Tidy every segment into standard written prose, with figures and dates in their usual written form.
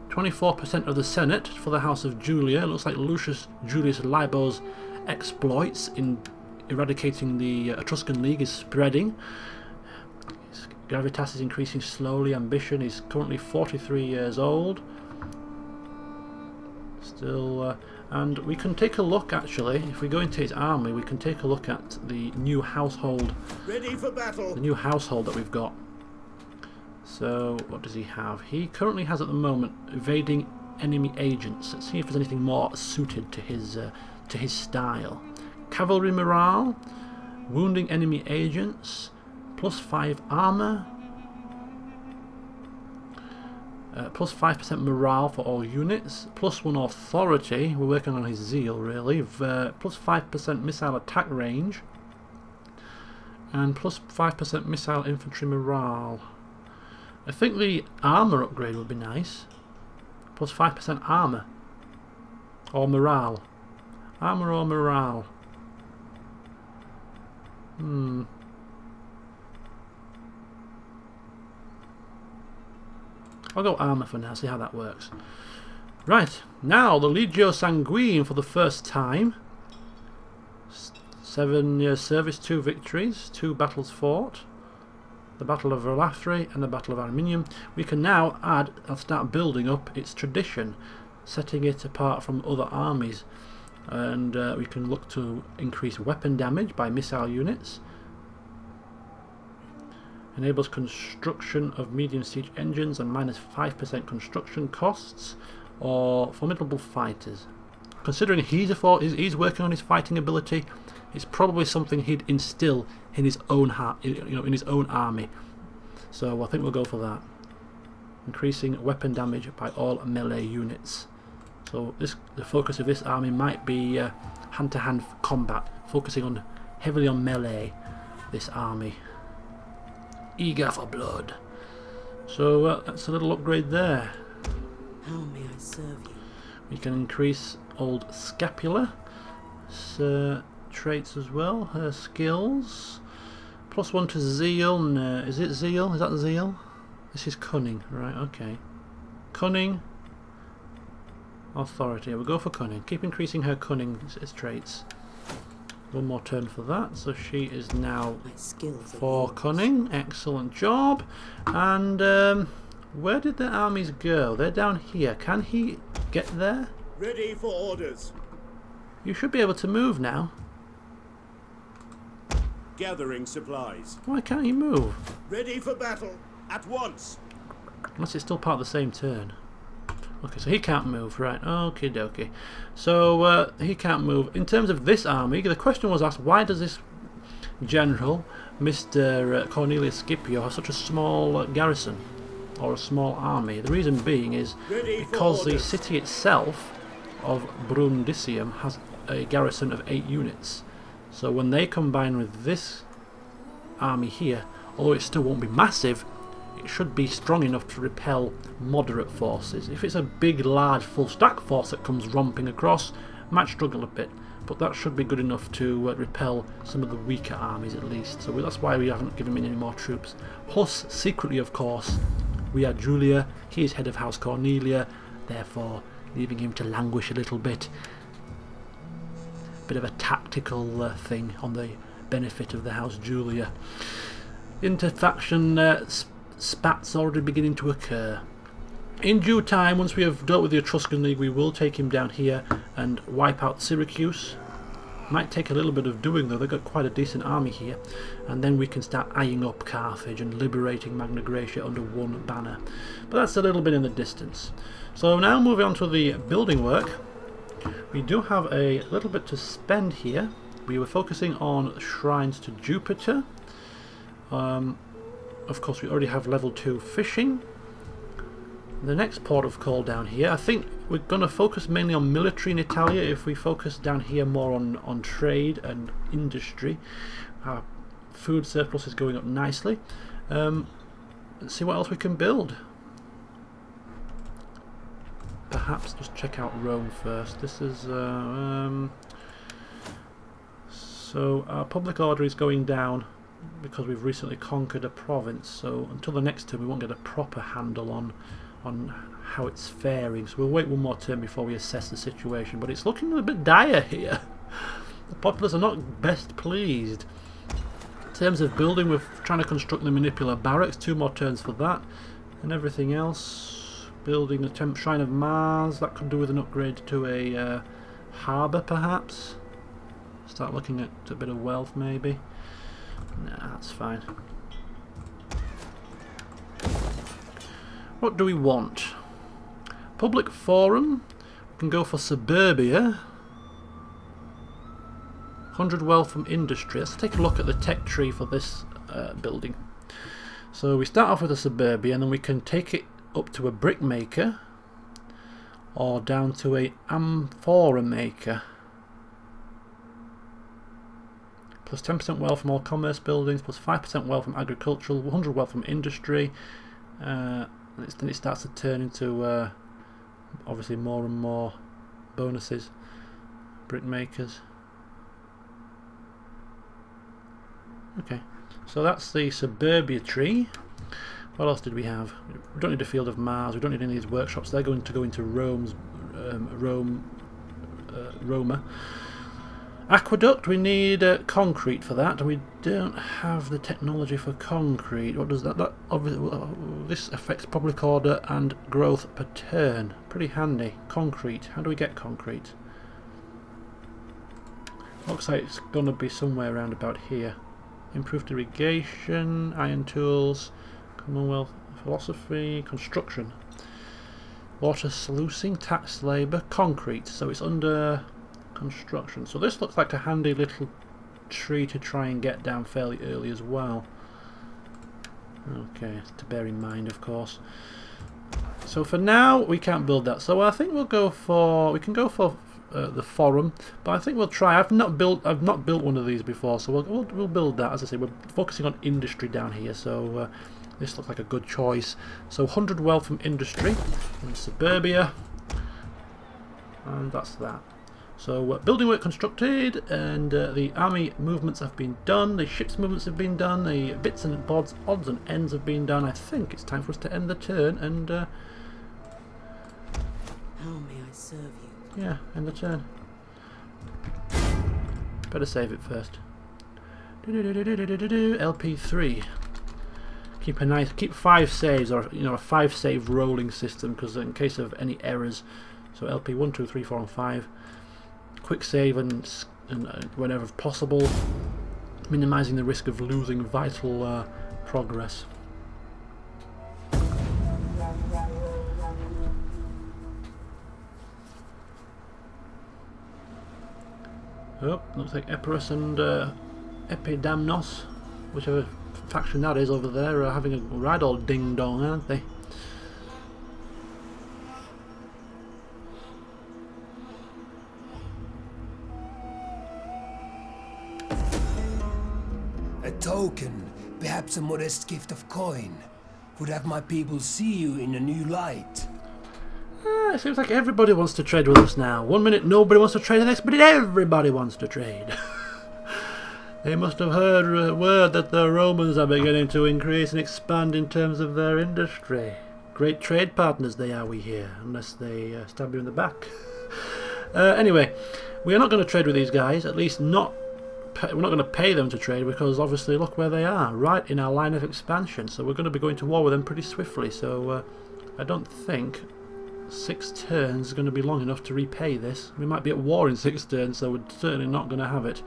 24% of the Senate for the House of Julia. It looks like Lucius Julius Libo's exploits in eradicating the Etruscan League is spreading. His gravitas is increasing slowly. Ambition is currently 43 years old. Still, and we can take a look actually. If we go into his army, we can take a look at the new household. Ready for battle. The new household that we've got. So, what does he have? He currently has at the moment evading enemy agents. Let's see if there's anything more suited to his style. Cavalry morale, wounding enemy agents, +5 armor, +5% morale for all units, +1 authority. We're working on his zeal really. +5% missile attack range, and +5% missile infantry morale. I think the armour upgrade would be nice. +5% armour. Or morale. Armour or morale. I'll go armour for now, see how that works. Right, now the Legio Sanguine for the first time. 7 years service, 2 victories, 2 battles fought. The Battle of Velafri and the Battle of Arminium. We can now add and start building up its tradition, setting it apart from other armies, and we can look to increase weapon damage by missile units. Enables construction of medium siege engines and -5% construction costs, or formidable fighters. Considering he's working on his fighting ability, it's probably something he'd instill in his own in his own army. So I think we'll go for that. Increasing weapon damage by all melee units. So the focus of this army might be hand-to-hand combat, focusing heavily on melee. This army, eager for blood. So that's a little upgrade there. How may I serve you? We can increase old Scapula traits as well. Her skills. +1 to zeal. No, is it zeal? Is that zeal? This is cunning. Right, okay. Cunning. Authority. We'll go for cunning. Keep increasing her cunning traits. One more turn for that. So she is now 4 cunning. Excellent job. And where did the armies go? They're down here. Can he get there? Ready for orders. You should be able to move now. Gathering supplies. Why can't he move? Ready for battle. At once. Unless it's still part of the same turn. Okay, so he can't move, right? Okie dokie. So he can't move. In terms of this army, the question was asked: why does this general, Mr. Cornelius Scipio, have such a small garrison or a small army? The reason being is because the city itself of Brundisium has a garrison of 8 units. So when they combine with this army here, although it still won't be massive, it should be strong enough to repel moderate forces. If it's a big, large, full stack force that comes romping across, might struggle a bit, but that should be good enough to repel some of the weaker armies at least. So that's why we haven't given him any more troops. Plus, secretly of course, we are Julia, he is head of House Cornelia, therefore leaving him to languish a little bit. Bit of a tactical thing on the benefit of the House Julia. Interfaction spats already beginning to occur. In due time, once we have dealt with the Etruscan League, we will take him down here and wipe out Syracuse. Might take a little bit of doing though, they've got quite a decent army here, and then we can start eyeing up Carthage and liberating Magna Graecia under one banner. But that's a little bit in the distance. So now moving on to the building work. We do have a little bit to spend here. We were focusing on shrines to Jupiter. Of course we already have level 2 fishing. The next port of call down here, I think we're going to focus mainly on military in Italia. If we focus down here more on trade and industry, our food surplus is going up nicely. Let's see what else we can build. Perhaps just check out Rome first. This is so our public order is going down because we've recently conquered a province, so until the next turn we won't get a proper handle on on how it's faring. So we'll wait one more turn before we assess the situation. But it's looking a bit dire here. The populace are not best pleased. In terms of building, we're trying to construct the manipular barracks. 2 more turns for that. And everything else, building a temp shrine of Mars. That could do with an upgrade to a harbour, perhaps. Start looking at a bit of wealth, maybe. Nah, that's fine. What do we want? Public forum. We can go for suburbia. 100 wealth from industry. Let's take a look at the tech tree for this building. So we start off with a suburbia, and then we can take it up to a brick maker or down to a amphora maker. Plus 10% wealth from all commerce buildings, plus 5% wealth from agricultural, 100 wealth from industry. Then it starts to turn into obviously more and more bonuses. Brick makers. Okay, so that's the suburbia tree. What else did we have? We don't need a field of Mars. We don't need any of these workshops. They're going to go into Roma. Aqueduct. We need concrete for that. We don't have the technology for concrete. What does that? This affects public order and growth per turn. Pretty handy. Concrete. How do we get concrete? Looks like it's going to be somewhere around about here. Improved irrigation, iron tools, Commonwealth philosophy, construction, water sluicing, tax labour, concrete. So it's under construction. So this looks like a handy little tree to try and get down fairly early as well. Okay, to bear in mind, of course. So for now, we can't build that. So I think we can go for the forum, but I think we'll try. I've not built one of these before, so we'll build that. As I say, we're focusing on industry down here, so this looks like a good choice. So 100 wealth from industry in suburbia, and that's that. So building work constructed, and the army movements have been done, the ships movements have been done, the bits and bobs, odds and ends have been done. I think it's time for us to end the turn and How may I serve you? yeah, end the turn. Better save it first. LP3. Keep 5 saves, or a 5 save rolling system, because in case of any errors. So LP 1, 2, 3, 4, and 5. Quick save and whenever possible, minimizing the risk of losing vital progress. Oh, looks like Epirus and Epidamnos, whichever faction that is over there, are having a right old ding dong, aren't they? A token, perhaps a modest gift of coin, would have my people see you in a new light. It seems like everybody wants to trade with us now. 1 minute nobody wants to trade, the next minute everybody wants to trade. They must have heard word that the Romans are beginning to increase and expand in terms of their industry. Great trade partners they are, we hear, unless they stab you in the back. Anyway, we are not going to trade with these guys, at least not. We're not going to pay them to trade, because obviously look where they are, right in our line of expansion. So we're going to be going to war with them pretty swiftly. So I don't think 6 turns is going to be long enough to repay this. We might be at war in 6 turns, so we're certainly not going to have it.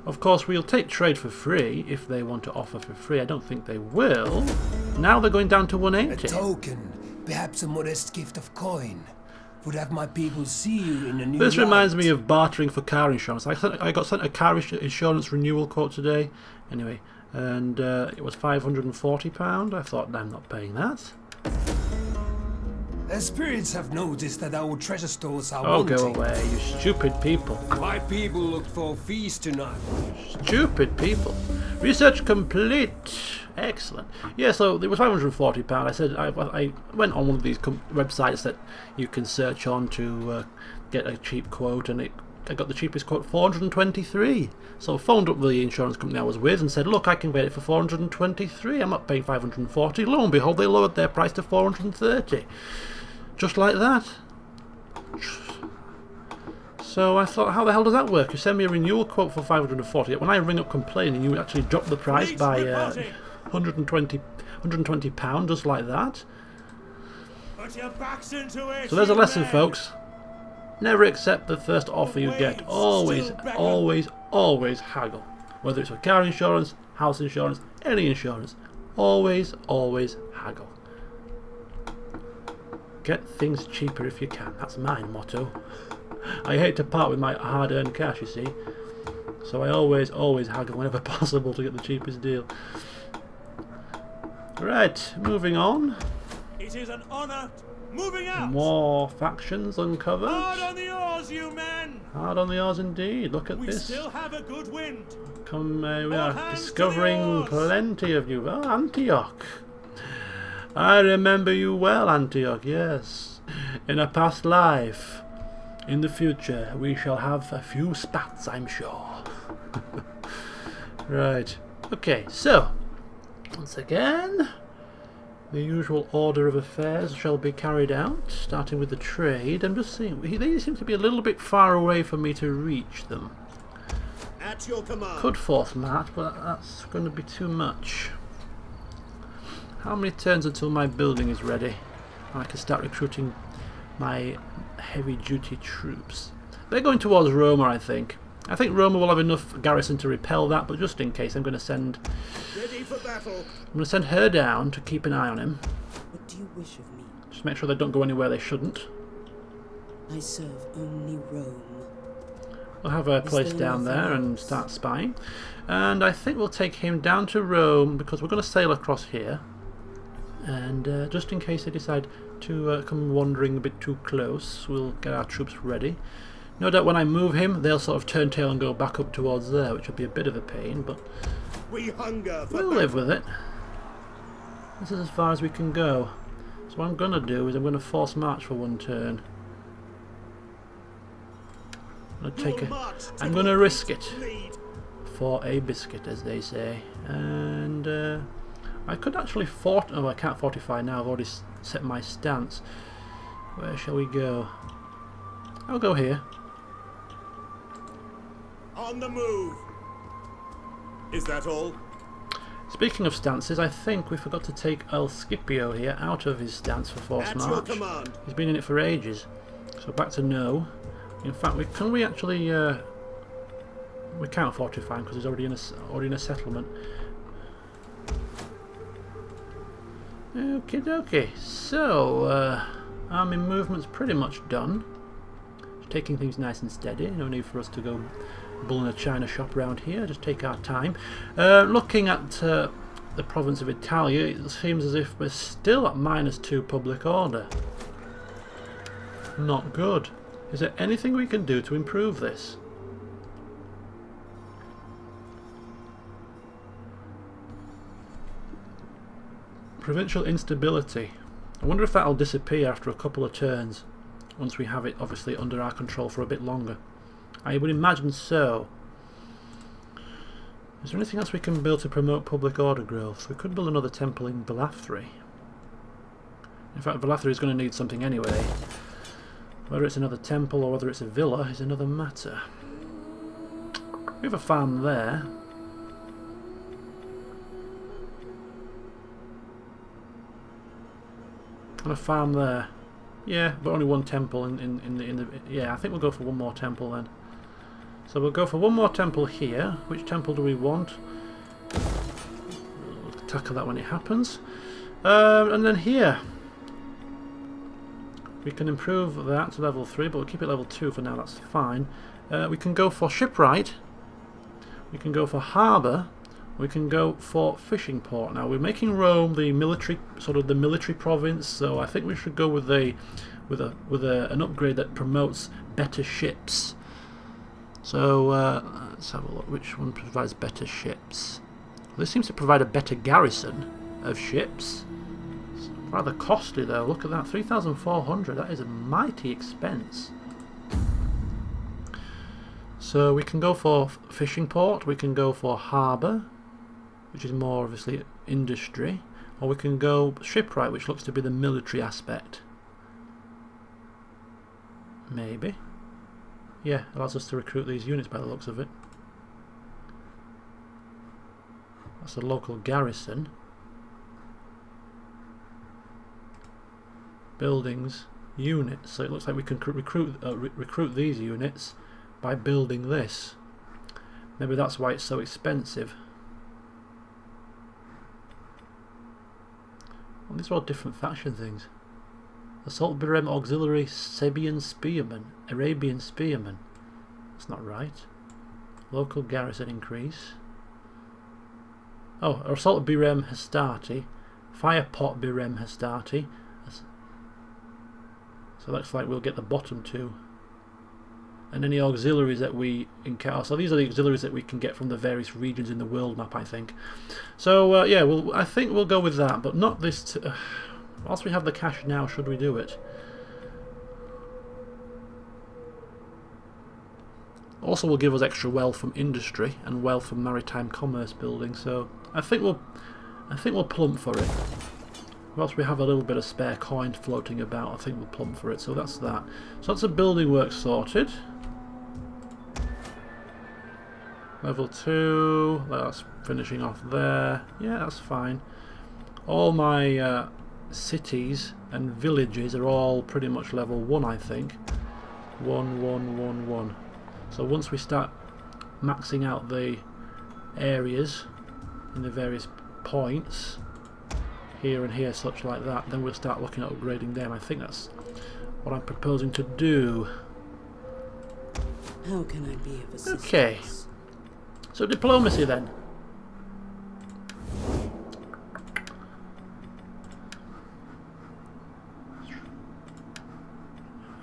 Of course, we'll take trade for free if they want to offer for free. I don't think they will. Now they're going down to 180. A token, perhaps a modest gift of coin, would have my people see you in a new This reminds light. me of bartering for car insurance. I got sent a car insurance renewal quote today. Anyway, and it was £540. I thought, I'm not paying that. The spirits have noticed that our treasure stores are Oh, wanting. go away, you stupid people. My people looked for a feast tonight. Stupid people. Research complete. Excellent. Yeah, so it was £540. I said I went on one of these websites that you can search on to get a cheap quote, and it I got the cheapest quote, 423. So I phoned up the insurance company I was with and said, look, I can get it for 423. I'm not paying 540. Lo and behold, they lowered their price to 430. Just like that. So I thought, how the hell does that work? You send me a renewal quote for 540. When I ring up complaining, you actually drop the price by 120 £120, just like that. Put your backs into it, So there's a lesson, men. folks. Never accept the first offer you get. Always, always, always haggle. Whether it's for car insurance, house insurance, any insurance. Always, always haggle. Get things cheaper if you can. That's my motto. I hate to part with my hard-earned cash, you see. So I always, always haggle whenever possible to get the cheapest deal. Right, moving on. It is an honour. Moving out. More factions uncovered. Hard on the oars, you men. Hard on the oars indeed. Look at We this. still have a good wind. We All are hands to discovering the oars. plenty of you. Oh, Antioch. I remember you well, Antioch, yes. In a past life. In the future, we shall have a few spats, I'm sure. Right. Okay, so, once again, the usual order of affairs shall be carried out, starting with the trade. I'm just seeing, they seem to be a little bit far away for me to reach them. At your command. Could force march, but that's going to be too much. How many turns until my building is ready? I can start recruiting my heavy-duty troops. They're going towards Roma, I think. I think Roma will have enough garrison to repel that, but just in case, I'm going to send. Ready for battle. I'm going to send her down to keep an eye on him. What do you wish of me? Just make sure they don't go anywhere they shouldn't. I serve only Rome. We'll have her Is placed there down nothing there and else? start spying. And I think we'll take him down to Rome because we're going to sail across here. And just in case they decide to come wandering a bit too close, we'll get our troops ready. No doubt when I move him, they'll sort of turn tail and go back up towards there, which will be a bit of a pain, but We hunger for we'll live with it. This is as far as we can go. So what I'm going to do is I'm going to force march for one turn. I'm going to risk it for a biscuit, as they say. And I could actually oh, I can't fortify now. I've already set my stance. Where shall we go? I'll go here. On the move. Is that all? Speaking of stances, I think we forgot to take El Scipio here out of his stance for force At your march. command. He's been in it for ages. So back to no. In fact, can we actually? We can't fortify him because he's already in a settlement. Okie dokie. So army movement's pretty much done. Just taking things nice and steady. No need for us to go bulling a china shop around here. Just take our time. Looking at the province of Italia, it seems as if we're still at -2 public order. Not good. Is there anything we can do to improve this? Provincial instability. I wonder if that'll disappear after a couple of turns, once we have it obviously under our control for a bit longer. I would imagine so. Is there anything else we can build to promote public order growth? We could build another temple in Velathri. In fact, Velathri is going to need something anyway. Whether it's another temple or whether it's a villa is another matter. We have a farm there. And a farm there. Yeah, but only one temple in the yeah, I think we'll go for one more temple then. So we'll go for one more temple here. Which temple do we want? We'll tackle that when it happens. And then here we can improve that to level 3, but we'll keep it level 2 for now, that's fine. We can go for shipwright. We can go for harbour. We can go for fishing port. Now we're making Rome the military, sort of the military province, so I think we should go with an upgrade that promotes better ships. So let's have a look. Which one provides better ships? This seems to provide a better garrison of ships. It's rather costly though. Look at that, 3,400. That is a mighty expense. So we can go for fishing port, we can go for harbour, which is more obviously industry, or we can go shipwright, which looks to be the military aspect. Maybe. Yeah, allows us to recruit these units by the looks of it. That's a local garrison. Buildings, units. So it looks like we can recruit these units by building this. Maybe that's why it's so expensive. Well, these are all different faction things. Assault Birem Auxiliary Sabian Spearman, Arabian Spearman. That's not right. Local garrison increase. Oh, Assault Birem Hastati, Firepot Birem Hastati. So looks like we'll get the bottom two. And any auxiliaries that we encounter. So these are the auxiliaries that we can get from the various regions in the world map, I think. So yeah, I think we'll go with that, but not this. Whilst we have the cash now, should we do it? Also will give us extra wealth from industry and wealth from maritime commerce building, so I think we'll plump for it. Whilst we have a little bit of spare coin floating about, I think we'll plump for it, so that's that. So that's the building work sorted. Level 2, that's finishing off there. Yeah, that's fine. All my cities and villages are all pretty much level 1, I think. 1, 1, 1, 1. So once we start maxing out the areas in the various points, here and here, such like that, then we'll start looking at upgrading them. I think that's what I'm proposing to do. How can I be of assistance? Okay. So diplomacy then.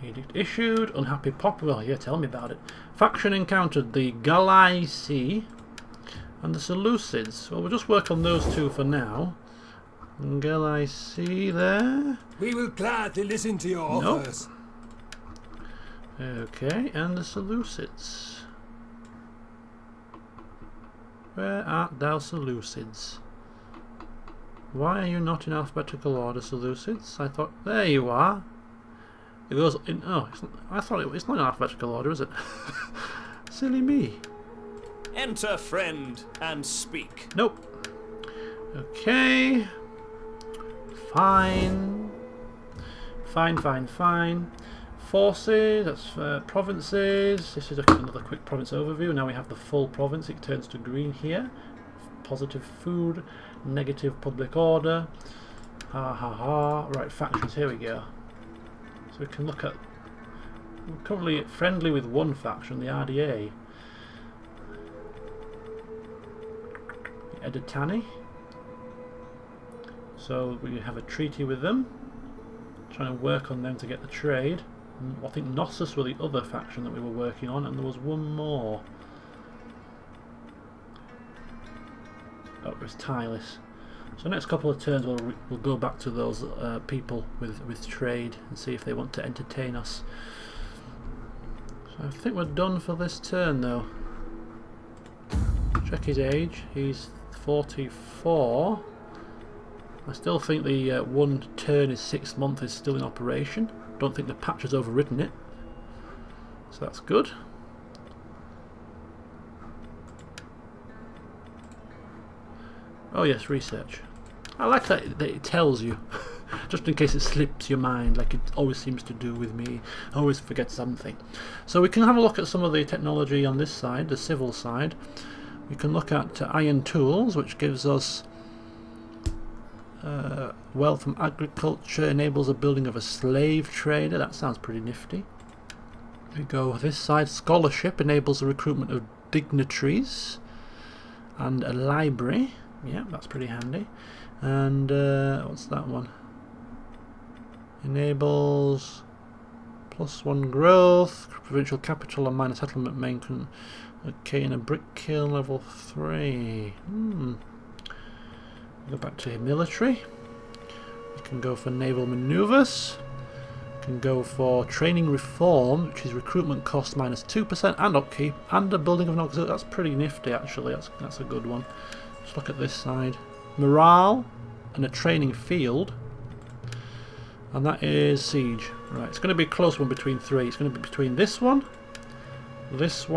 Edict issued. Unhappy popular. Yeah, tell me about it. Faction encountered the Galaisi and the Seleucids. Well, we'll just work on those two for now. Galaisi there. We will gladly listen to your offers. Okay, and the Seleucids. Where art thou, Seleucids? Why are you not in alphabetical order, Seleucids? I thought... There you are. It goes in... Oh, I thought it's not in alphabetical order, is it? Silly me. Enter, friend, and speak. Nope. Okay. Fine. Fine, fine, fine. Forces, that's provinces. This is another quick province overview. Now we have the full province. It turns to green here. Positive food, negative public order. Ha ha ha. Right, factions, here we go. So we can look at... We're currently friendly with one faction, the RDA. The Editani. So we have a treaty with them. Trying to work on them to get the trade. I think Knossos were the other faction that we were working on, and there was one more. Oh, it was Tylus. So next couple of turns we'll go back to those people with trade and see if they want to entertain us. So I think we're done for this turn though. Check his age. He's 44. I still think the one turn is 6 months is still in operation. Don't think the patch has overridden it, so that's good. Oh yes, research. I like that it tells you, just in case it slips your mind, like it always seems to do with me. I always forget something. So we can have a look at some of the technology on this side, the civil side. We can look at iron tools, which gives us wealth from agriculture, enables the building of a slave trader. That sounds pretty nifty. We go this side. Scholarship enables the recruitment of dignitaries and a library. Yeah, that's pretty handy. And what's that one? Enables +1 growth, provincial capital and minor settlement main. Okay, in a brick kiln level 3. Go back to military. We can go for naval maneuvers. We Can go for training reform, which is recruitment cost minus 2% and upkeep, and a building of an auxiliary. That's pretty nifty actually, that's a good one. Let's look at this side. Morale and a training field. And that is siege. Right, it's going to be a close one between three. It's going to be between this one, and this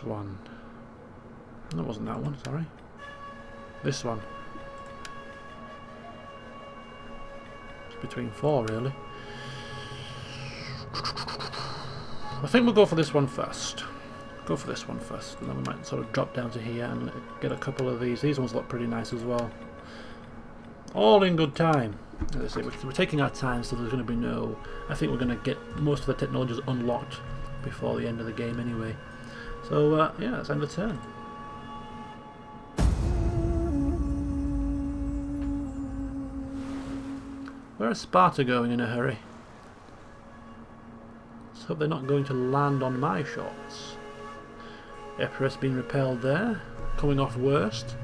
one. That wasn't that one, sorry. This one. It's between four, really. I think we'll go for this one first. Go for this one first, and then we might sort of drop down to here and get a couple of these. These ones look pretty nice as well. All in good time. As I say, we're taking our time, so there's going to be no... I think we're going to get most of the technologies unlocked before the end of the game anyway. So, yeah, let's end the turn. Where is Sparta going in a hurry? Let's hope they're not going to land on my shots. Epirus being repelled there, coming off worst.